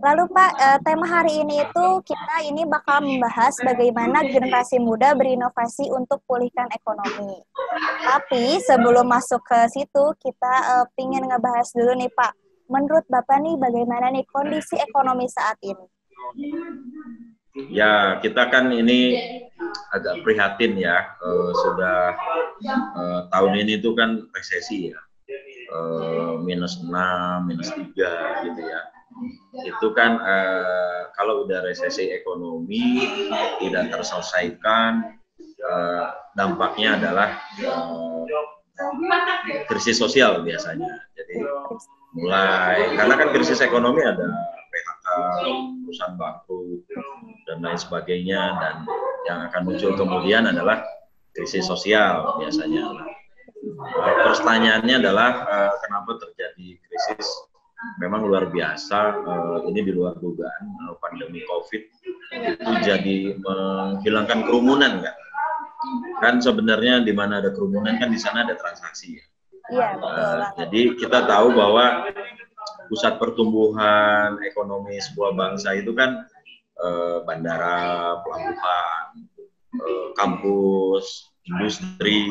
Lalu Pak, tema hari ini itu kita ini bakal membahas bagaimana generasi muda berinovasi untuk pulihkan ekonomi. Tapi sebelum masuk ke situ, kita pingin ngebahas dulu nih Pak. Menurut Bapak nih, bagaimana nih kondisi ekonomi saat ini? Ya, kita kan ini agak prihatin ya, sudah tahun ini tuh kan resesi ya, -6, -3 gitu ya. Itu kan kalau udah resesi ekonomi tidak terselesaikan, dampaknya adalah krisis sosial biasanya. Jadi karena kan krisis ekonomi ada PHK, perusahaan bangkrut, dan lain sebagainya, dan yang akan muncul kemudian adalah krisis sosial biasanya. Pertanyaannya adalah kenapa terjadi krisis? Memang luar biasa, ini di luar dugaan, pandemi COVID itu jadi menghilangkan kerumunan kan? Kan sebenarnya di mana ada kerumunan kan di sana ada transaksi ya. Iya, betul. Jadi kita tahu bahwa pusat pertumbuhan ekonomi sebuah bangsa itu kan bandara, pelabuhan, kampus, industri.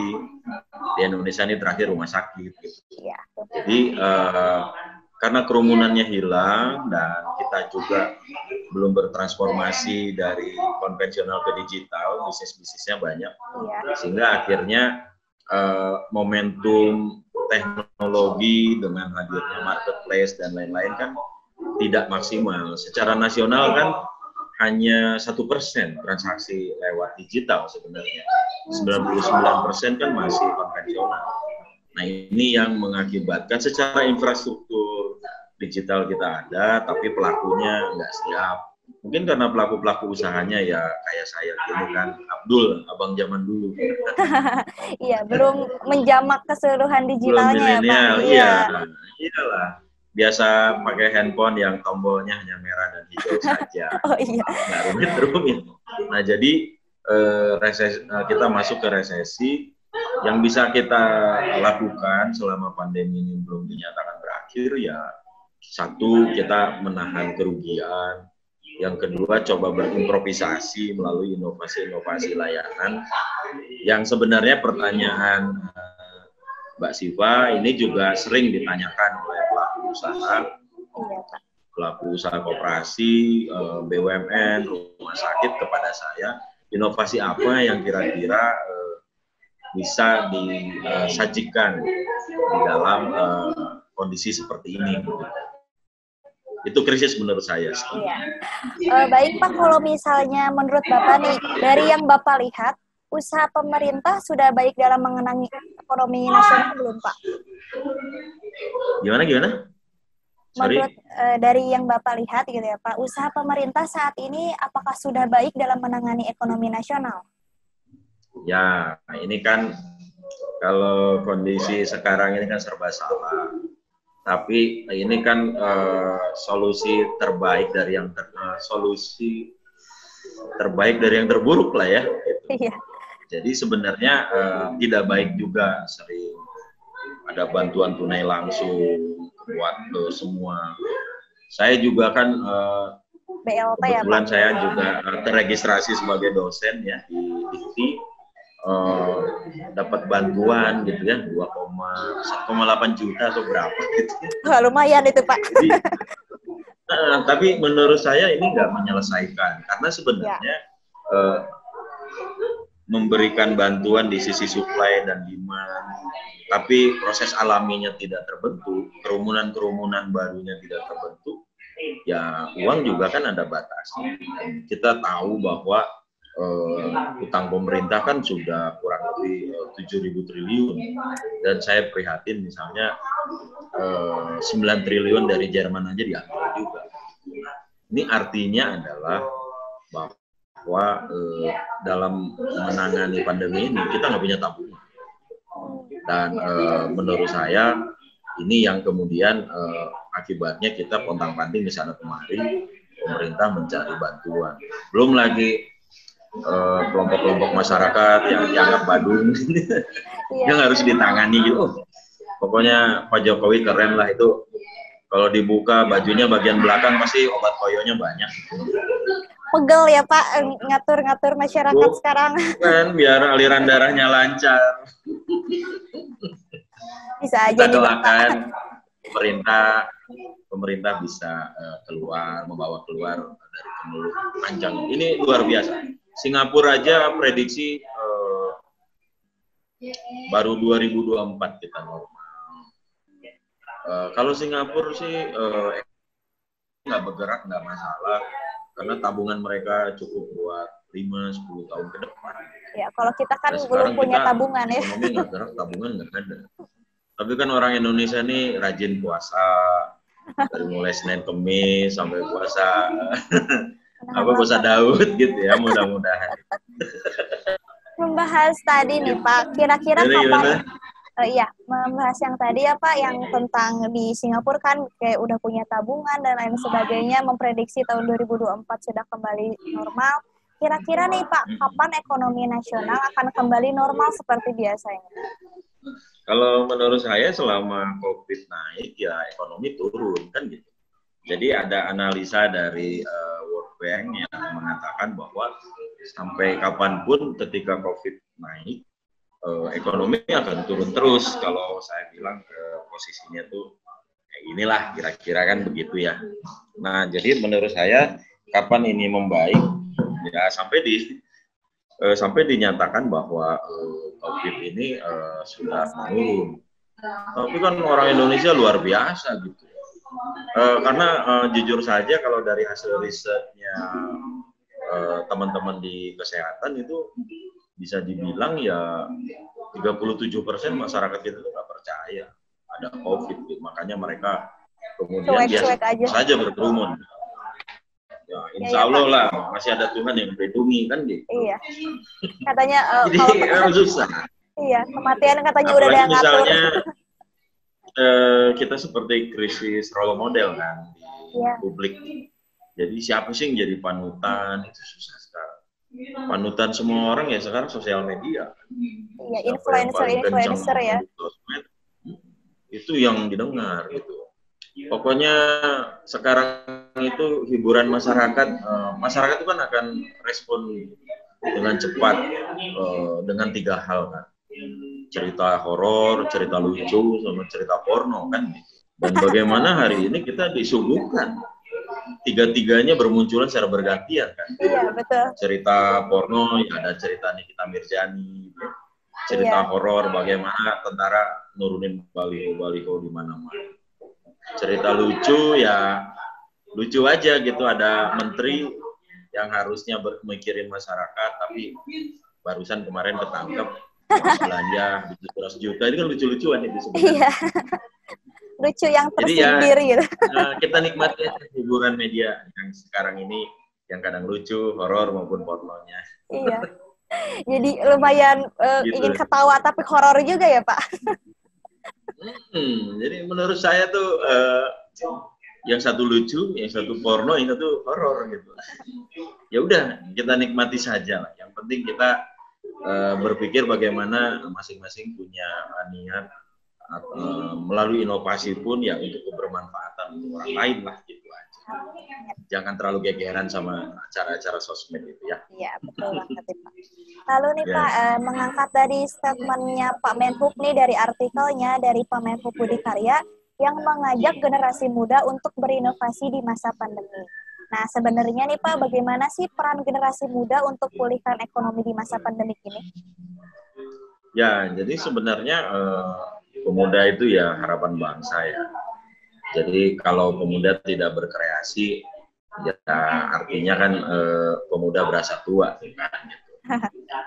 Di Indonesia ini terakhir rumah sakit. Gitu. Iya. Jadi karena kerumunannya hilang dan kita juga belum bertransformasi dari konvensional ke digital, bisnis-bisnisnya banyak, sehingga akhirnya momentum teknologi dengan hadirnya marketplace dan lain-lain kan tidak maksimal. Secara nasional kan hanya 1% transaksi lewat digital sebenarnya. 99% kan masih konvensional. Nah, ini yang mengakibatkan secara infrastruktur digital kita ada, tapi pelakunya nggak siap. Mungkin karena pelaku-pelaku usahanya ya kayak saya gini kan, Abdul, abang zaman dulu. Iya, belum menjamak keseluruhan digitalnya ya Pak. Iya, iyalah. Biasa pakai handphone yang tombolnya hanya merah dan hijau saja. Oh iya. Nggak rumit-rumit. Nah, jadi kita masuk ke resesi. Yang bisa kita lakukan selama pandemi ini belum dinyatakan berakhir ya, satu, kita menahan kerugian. Yang kedua, coba berimprovisasi melalui inovasi-inovasi layanan. Yang sebenarnya pertanyaan Mbak Siva ini juga sering ditanyakan oleh pelaku usaha koperasi, BUMN, rumah sakit kepada saya, inovasi apa yang kira-kira bisa disajikan di dalam kondisi seperti ini. Itu krisis menurut saya. Iya. Baik Pak, kalau misalnya menurut Bapak nih, dari yang Bapak lihat, usaha pemerintah sudah baik dalam mengenangi ekonomi nasional belum Pak? Gimana? Menurut dari yang Bapak lihat gitu ya Pak, usaha pemerintah saat ini apakah sudah baik dalam menangani ekonomi nasional? Ya, ini kan kalau kondisi sekarang ini kan serba salah. Tapi ini kan solusi terbaik dari yang terburuk lah ya. Gitu. Iya. Jadi sebenarnya tidak baik juga, sering ada bantuan tunai langsung buat semua. Saya juga kan BLT kebetulan ya, Pak? Saya juga terregistrasi sebagai dosen ya di DIKTI. Dapat bantuan gitu ya 1,8 juta atau berapa gitu. Wah, lumayan itu Pak. Jadi, tapi menurut saya ini nggak menyelesaikan karena sebenarnya memberikan bantuan di sisi supply dan demand, tapi proses alaminya tidak terbentuk, kerumunan barunya tidak terbentuk, ya uang juga kan ada batasnya. Kita tahu bahwa utang pemerintah kan sudah kurang lebih 7.000 triliun dan saya prihatin misalnya 9 triliun dari Jerman aja diambil juga. Ini artinya adalah bahwa dalam menangani pandemi ini kita nggak punya tabungan dan menurut saya ini yang kemudian akibatnya kita pontang-panting di sana kemari pemerintah mencari bantuan, belum lagi kelompok-kelompok masyarakat yang dianggap badung yang harus ditangani gitu. Pokoknya Pak Jokowi keren lah, itu Kalau dibuka bajunya bagian belakang pasti obat koyonya banyak. Pegel ya Pak, ngatur-ngatur masyarakat sekarang. Kan biar aliran darahnya lancar. Bisa aja Kita nih Bapak. doakan pemerintah bisa membawa keluar dari kemelut panjang. Ini luar biasa. Singapura aja prediksi baru 2024 kita normal. Kalau Singapura sih nggak bergerak, nggak masalah, karena tabungan mereka cukup buat 5-10 tahun ke depan. Ya, kalau kita kan belum punya tabungan ya. Ekonomi nggak gerak, tabungan nggak ada. Tapi kan orang Indonesia nih rajin puasa, dari mulai Senin Kemis sampai puasa puasa Daud gitu ya, mudah-mudahan. Membahas tadi nih Pak, kira-kira kapan? Membahas yang tadi ya Pak, yang tentang di Singapura kan kayak udah punya tabungan dan lain sebagainya, memprediksi tahun 2024 sudah kembali normal. Kira-kira nih Pak, kapan ekonomi nasional akan kembali normal seperti biasanya? Kalau menurut saya selama COVID naik ya ekonomi turun kan gitu. Jadi ada analisa dari World Bank yang mengatakan bahwa sampai kapanpun ketika COVID naik, ekonomi akan turun terus. Kalau saya bilang posisinya tuh kayak inilah kira-kira kan begitu ya. Nah jadi menurut saya kapan ini membaik ya sampai dinyatakan bahwa COVID ini sudah menurun. Tapi kan orang Indonesia luar biasa gitu. Karena jujur saja kalau dari hasil risetnya teman-teman di kesehatan itu bisa dibilang ya 37% masyarakat itu nggak percaya ada COVID gitu. Makanya mereka kemudian biasa saja berkerumun. Ya, insya Allah lah masih ada Tuhan yang melindungi kan gitu. Iya. Katanya jadi kalau susah. Iya, kematian katanya udah ada yang ngatur. Misalnya kita seperti krisis role model kan di publik. Jadi siapa sih yang jadi panutan, itu susah sekarang. Panutan semua orang ya sekarang sosial media. Iya, influencer ya. Itu yang didengar gitu. Pokoknya sekarang itu hiburan masyarakat, masyarakat itu kan akan respon dengan cepat dengan 3 hal kan. Cerita horor, cerita lucu, sama cerita porno kan. Dan bagaimana hari ini kita disuguhkan 3-tiganya bermunculan secara bergantian kan. Iya, betul. Cerita porno, ya ada cerita Nikita Mirzani, cerita horor bagaimana tentara nurunin baliho-baliho di mana-mana. Cerita lucu ya lucu aja gitu, ada menteri yang harusnya mikirin masyarakat tapi barusan kemarin ketangkep belanja 100 juta, ini kan lucu-lucuan itu sebenarnya. Iya. Lucu yang tersindir gitu. Kita nikmati hiburan media yang sekarang ini yang kadang lucu, horor maupun pornonya. Iya. Jadi lumayan gitu. Ingin ketawa tapi horor juga ya Pak. Jadi menurut saya tuh yang satu lucu, yang satu porno, yang satu horor gitu. Ya udah kita nikmati saja lah. Yang penting kita berpikir bagaimana masing-masing punya niat melalui inovasi pun ya untuk kebermanfaatan untuk orang lain lah gitu aja. Jangan terlalu gegeran sama acara-acara sosmed itu ya. Iya betul banget Pak. Lalu nih Pak, mengangkat dari statementnya Pak Menhub nih, dari artikelnya dari Pak Menhub Budi Karya yang mengajak generasi muda untuk berinovasi di masa pandemi. Nah sebenarnya nih Pak, bagaimana sih peran generasi muda untuk pulihkan ekonomi di masa pandemi ini? Ya jadi sebenarnya pemuda itu ya harapan bangsa ya. Jadi kalau pemuda tidak berkreasi, ya artinya kan pemuda berasa tua, kan gitu.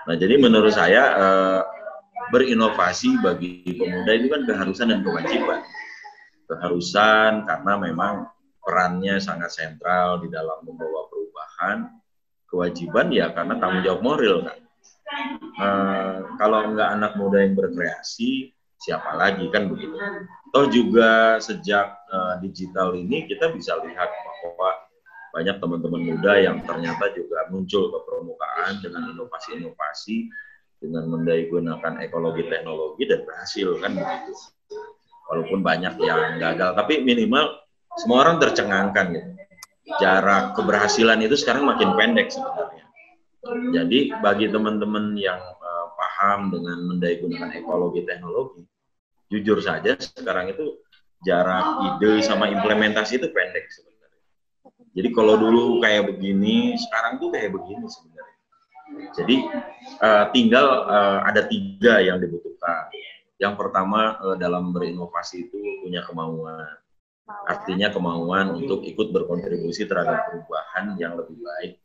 Nah jadi menurut saya berinovasi bagi pemuda itu kan keharusan dan kewajiban. Keharusan karena memang perannya sangat sentral di dalam membawa perubahan. Kewajiban ya karena tanggung jawab moral kan. Kalau enggak anak muda yang berkreasi, siapa lagi kan begitu. Toh juga sejak digital ini kita bisa lihat bahwa banyak teman-teman muda yang ternyata juga muncul ke permukaan dengan inovasi-inovasi, dengan menggunakan ekologi teknologi dan berhasil kan begitu. Walaupun banyak yang gagal, tapi minimal semua orang tercengangkan gitu. Jarak keberhasilan itu sekarang makin pendek sebenarnya. Jadi bagi teman-teman yang paham dengan mendaya gunakan ekologi teknologi, jujur saja sekarang itu jarak ide sama implementasi itu pendek sebenarnya. Jadi kalau dulu kayak begini, sekarang tuh kayak begini sebenarnya. Jadi tinggal ada 3 yang dibutuhkan. Yang pertama dalam berinovasi itu punya kemauan. Artinya kemauan untuk ikut berkontribusi terhadap perubahan yang lebih baik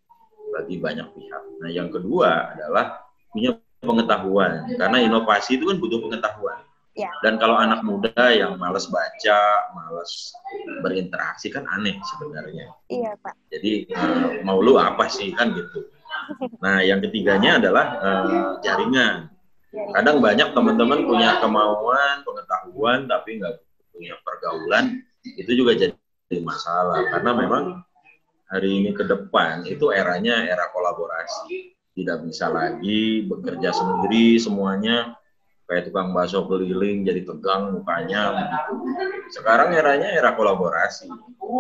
bagi banyak pihak. Nah, yang kedua adalah punya pengetahuan, karena inovasi itu kan butuh pengetahuan. Ya. Dan kalau anak muda yang malas baca, malas berinteraksi kan aneh sebenarnya. Iya, Pak. Jadi mau lu apa sih kan gitu. Nah, yang ketiganya adalah jaringan. Kadang banyak teman-teman punya kemauan, pengetahuan, tapi nggak punya pergaulan. Itu juga jadi masalah karena memang hari ini ke depan itu eranya era kolaborasi, tidak bisa lagi bekerja sendiri semuanya kayak tukang bakso keliling jadi tegang mukanya begitu. Sekarang eranya era kolaborasi,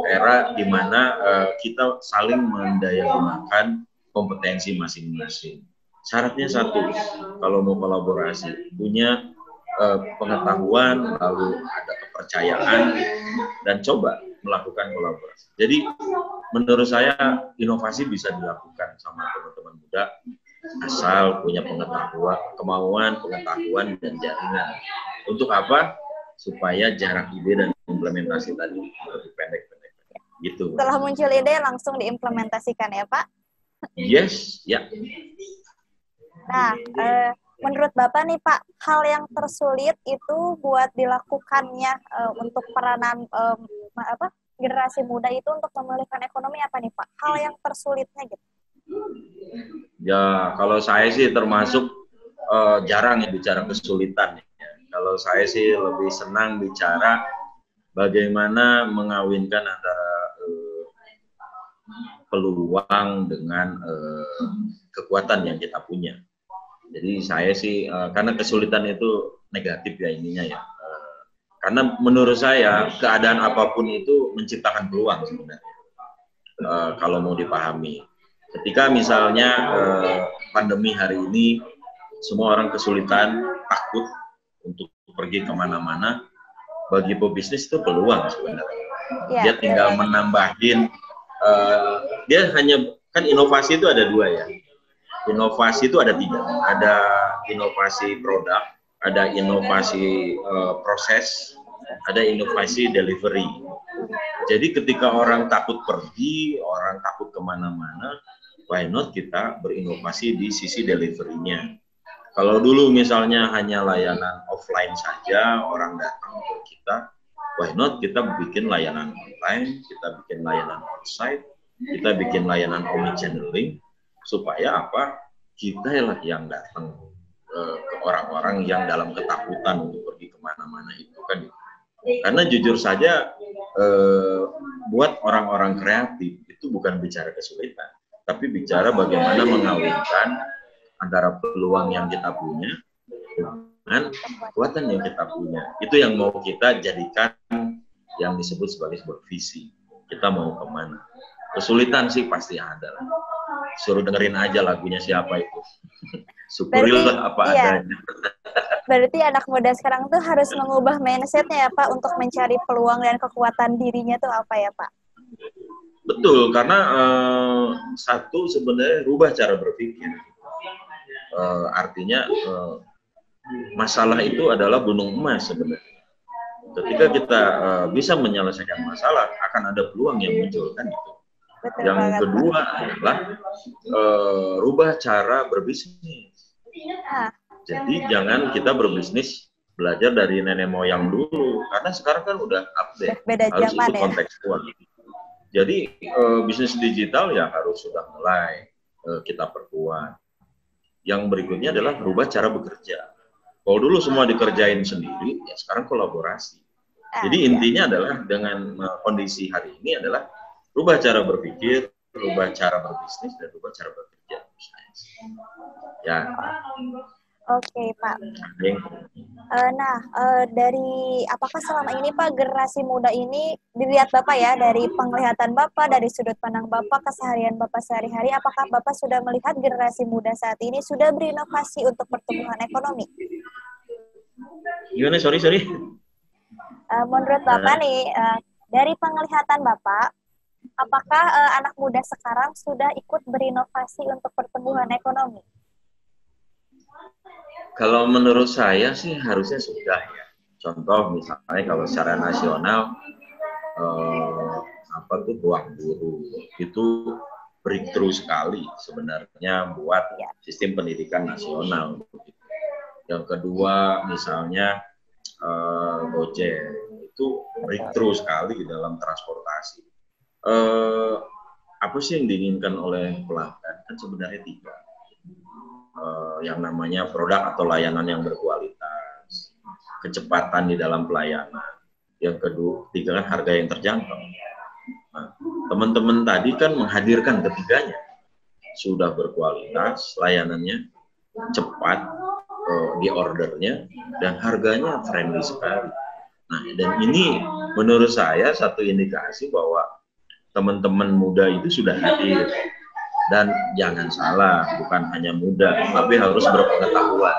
era di mana kita saling mendayagunakan kompetensi masing-masing. Syaratnya satu, kalau mau kolaborasi punya pengetahuan, lalu ada kepercayaan, dan coba melakukan kolaborasi. Jadi menurut saya inovasi bisa dilakukan sama teman-teman muda asal punya pengetahuan, kemauan, pengetahuan, dan jaringan. Untuk apa? Supaya jarak ide dan implementasi tadi lebih pendek-pendek. Gitu. Setelah muncul ide langsung diimplementasikan ya Pak? Yes, ya. Nah, menurut Bapak nih Pak, hal yang tersulit itu buat dilakukannya untuk peranan generasi muda itu untuk memulihkan ekonomi apa nih Pak? Hal yang tersulitnya gitu? Ya, kalau saya sih termasuk jarang ya bicara kesulitan. Ya. Kalau saya sih lebih senang bicara bagaimana mengawinkan antara peluang dengan kekuatan yang kita punya. Jadi saya sih karena kesulitan itu negatif ya ininya ya. Karena menurut saya keadaan apapun itu menciptakan peluang sebenarnya. Kalau mau dipahami. Ketika misalnya pandemi hari ini semua orang kesulitan, takut untuk pergi kemana-mana, bagi pebisnis itu peluang sebenarnya. Ya, dia tinggal menambahin, dia hanya kan inovasi itu ada 2 ya. Inovasi itu ada 3, ada inovasi produk, ada inovasi proses, ada inovasi delivery. Jadi ketika orang takut pergi, orang takut kemana-mana, why not kita berinovasi di sisi delivery-nya. Kalau dulu misalnya hanya layanan offline saja, orang datang ke kita, why not kita bikin layanan online, kita bikin layanan onsite, kita bikin layanan omni-channeling, supaya apa? Kita lah yang datang ke orang-orang yang dalam ketakutan untuk pergi kemana-mana itu kan. Karena jujur saja buat orang-orang kreatif itu bukan bicara kesulitan, tapi bicara bagaimana mengawinkan antara peluang yang kita punya dengan kekuatan yang kita punya. Itu yang mau kita jadikan yang disebut sebagai sebuah visi. Kita mau kemana? Kesulitan sih pasti ada lah. Suruh dengerin aja lagunya siapa itu. Syukurilah apa adanya. Berarti anak muda sekarang tuh harus mengubah mindset-nya ya Pak untuk mencari peluang dan kekuatan dirinya tuh apa ya Pak? Betul, karena satu sebenarnya rubah cara berpikir. Artinya masalah itu adalah gunung emas sebenarnya. Ketika kita bisa menyelesaikan masalah, akan ada peluang yang muncul kan itu. Betul, yang kedua adalah rubah cara berbisnis. Jadi jangan kita berbisnis belajar dari nenek moyang dulu, karena sekarang kan udah update, harus ikut kontekstual. Jadi bisnis digital ya harus sudah mulai kita perkuat. Yang berikutnya adalah rubah cara bekerja. Kalau dulu semua dikerjain sendiri, ya sekarang kolaborasi. Jadi intinya adalah dengan kondisi hari ini adalah rubah cara berpikir, rubah cara berbisnis, dan rubah cara bekerja. Ya. Oke, Pak. Dari apakah selama ini Pak generasi muda ini dilihat Bapak ya dari penglihatan Bapak, dari sudut pandang Bapak, keseharian Bapak sehari-hari, apakah Bapak sudah melihat generasi muda saat ini sudah berinovasi untuk pertumbuhan ekonomi? Gimana? Sorry. Menurut Bapak nih, dari penglihatan Bapak, apakah anak muda sekarang sudah ikut berinovasi untuk pertumbuhan ekonomi? Kalau menurut saya sih harusnya sudah ya. Contoh misalnya kalau secara nasional ruang guru itu breakthrough sekali sebenarnya buat sistem pendidikan nasional. Yang kedua misalnya Gojek itu breakthrough sekali di dalam transportasi. Apa sih yang diinginkan oleh pelanggan? Kan sebenarnya tiga. Yang namanya produk atau layanan yang berkualitas, kecepatan di dalam pelayanan. Yang ketiga kan harga yang terjangkau. Nah, teman-teman tadi kan menghadirkan ketiganya. Sudah berkualitas, layanannya cepat, di ordernya, dan harganya friendly sekali. Nah, dan ini menurut saya satu indikasi bahwa teman-teman muda itu sudah hadir. Dan jangan salah, bukan hanya muda, tapi harus berpengetahuan.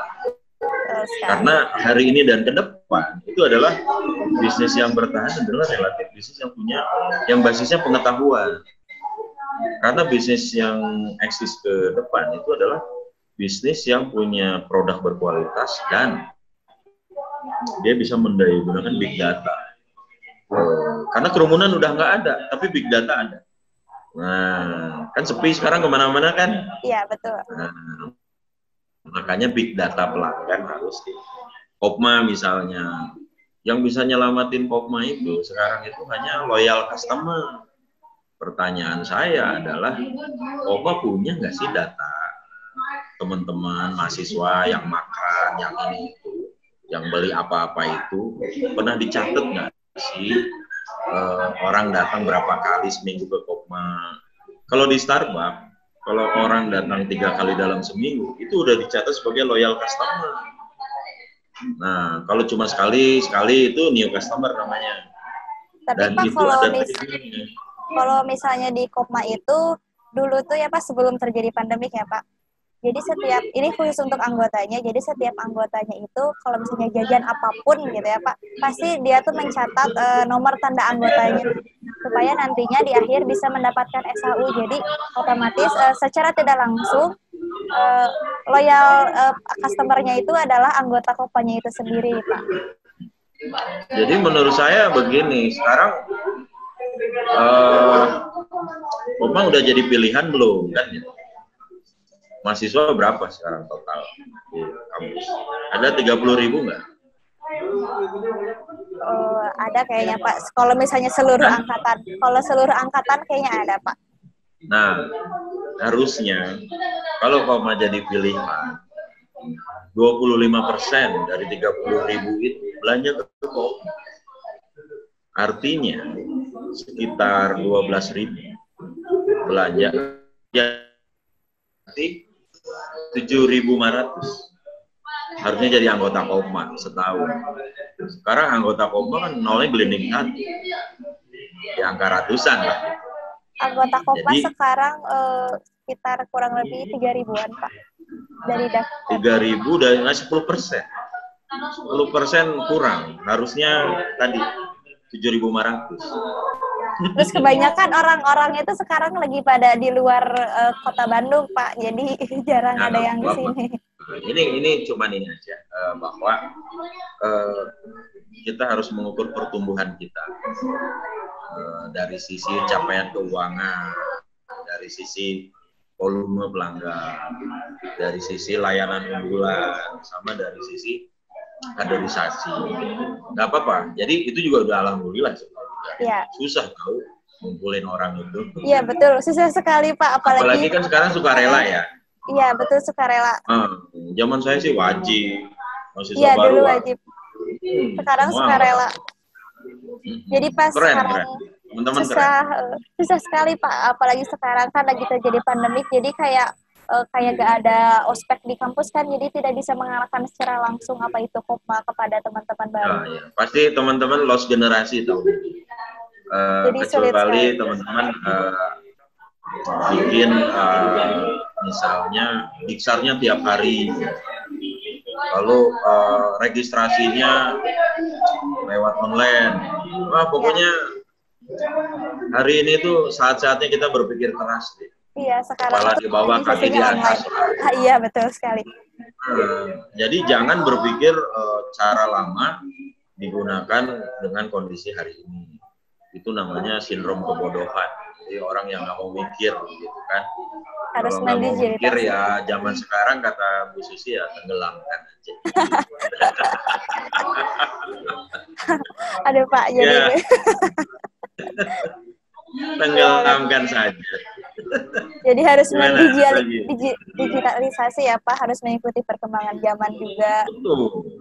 Karena hari ini dan ke depan itu adalah bisnis yang bertahan adalah relatif bisnis yang basisnya pengetahuan. Karena bisnis yang eksis ke depan itu adalah bisnis yang punya produk berkualitas dan dia bisa menggunakan big data. Karena kerumunan udah nggak ada, tapi big data ada. Nah, kan sepi sekarang kemana-mana kan? Iya, betul. Nah, makanya big data pelanggan harus di Kopma misalnya. Yang bisa nyelamatin Kopma itu sekarang itu hanya loyal customer. Pertanyaan saya adalah, Kopma punya nggak sih data teman-teman mahasiswa yang makan, yang ini itu, yang beli apa-apa itu, pernah dicatat nggak sih? Orang datang berapa kali seminggu ke Kopma. Kalau di Starbucks, kalau orang datang 3 kali dalam seminggu, itu udah dicatat sebagai loyal customer. Nah, kalau cuma sekali itu new customer namanya. Tapi dan Pak, itu ada kalau misalnya di Kopma itu, dulu tuh ya Pak, sebelum terjadi pandemik ya Pak, jadi ini khusus untuk anggotanya, jadi setiap anggotanya itu kalau misalnya jajan apapun gitu ya Pak, pasti dia tuh mencatat nomor tanda anggotanya supaya nantinya di akhir bisa mendapatkan SHU. Jadi otomatis secara tidak langsung loyal customer-nya itu adalah anggota Kopanya itu sendiri Pak. Jadi menurut saya begini, sekarang Kopma udah jadi pilihan belum kan ya? Mahasiswa berapa sekarang total di kampus? Ada 30.000 nggak? Ada kayaknya Pak. Kalau misalnya seluruh angkatan, kayaknya ada Pak. Nah, harusnya kalau Kopma jadi pilihan, 25% dari 30.000 itu belanja ke Kopma. Artinya sekitar 12.000 belanja. Jadi 7.500 harusnya jadi anggota Kopma setahun. Sekarang anggota Kopma kan nolnya gelinding kan di angka ratusan lah. Anggota Kopma sekarang sekitar kurang lebih 3.000-an Pak dari daftar. 3.000 dari 10%. 10% kurang. Harusnya tadi 7.500. Terus kebanyakan orang-orang itu sekarang lagi pada di luar kota Bandung Pak, jadi jarang ada yang di sini. Ini cuma ini aja bahwa kita harus mengukur pertumbuhan kita dari sisi capaian keuangan, dari sisi volume pelanggan, dari sisi layanan unggulan, sama dari sisi kaderisasi. Nggak apa-apa. Jadi itu juga udah alhamdulillah. Ya. Susah tahu ngumpulin orang itu. Iya betul, susah sekali Pak. Apalagi kan sekarang sukarela ya. Iya betul, sukarela. Zaman saya sih wajib. Iya dulu wajib. Sekarang sukarela. Jadi pas sekarang susah sekali Pak. Apalagi sekarang kan lagi terjadi pandemik. Jadi kayak kayak gak ada ospek di kampus kan, jadi tidak bisa mengarahkan secara langsung apa itu Kopma kepada teman-teman baru. Nah, ya. Pasti teman-teman lost generasi tahun ini. Jadi sulit Kecuali sekali. teman-teman bikin misalnya diksarnya tiap hari, lalu registrasinya lewat online. Wah, pokoknya hari ini tuh saat-saatnya kita berpikir keras deh. Iya, sekarang Kepala itu di bawah, kaki di organisasinya atas. online. Iya, betul sekali. Jadi jangan berpikir cara lama digunakan dengan kondisi hari ini. Itu namanya sindrom kebodohan. Jadi orang yang nggak mau mikir gitu kan. Harus Kalau nggak mau mikir mendigitalisasi. ya zaman sekarang kata Bu Susi ya tenggelamkan aja. Aduh Pak, jadi Ya, tenggelamkan saja. jadi harus Gimana lagi? digitalisasi ya Pak, harus mengikuti perkembangan zaman juga. Betul.